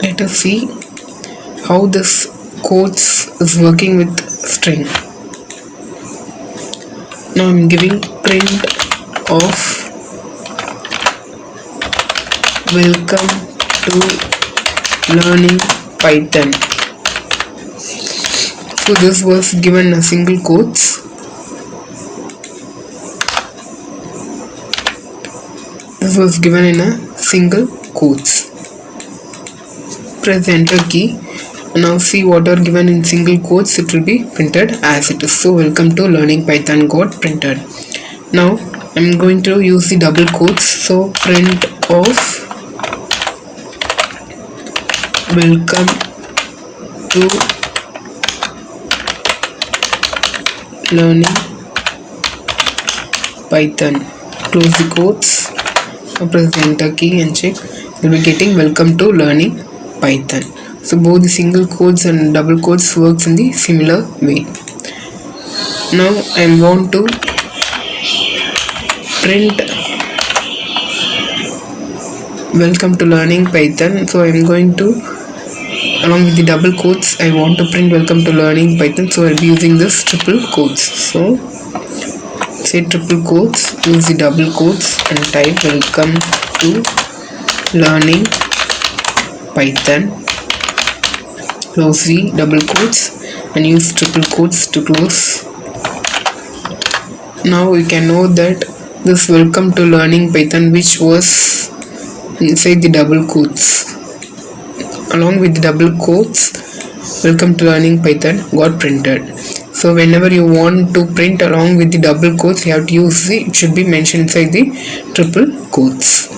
Let us see how this quotes is working with string. Now I'm giving print of welcome to learning Python. So this was given a single quotes. This was given in a single quotes. Press the enter key. Now see what are given in single quotes, it will be printed as it is. So welcome to learning Python got printed. Now I'm going to use the double quotes. So print of welcome to learning Python. Close the quotes. Now press the enter key and check. You'll be getting welcome to learning Python. So both the single quotes and double quotes works in the similar way. Now I want to print welcome to learning Python. So I am going to, along with the double quotes, I want to print welcome to learning Python. So I'll be using this triple quotes. So say triple quotes, use the double quotes and type welcome to learning Python. Close the double quotes and use triple quotes to close. Now we can know that this welcome to learning Python, which was inside the double quotes, along with the double quotes, welcome to learning Python got printed. So whenever you want to print along with the double quotes, you have to use it should be mentioned inside the triple quotes.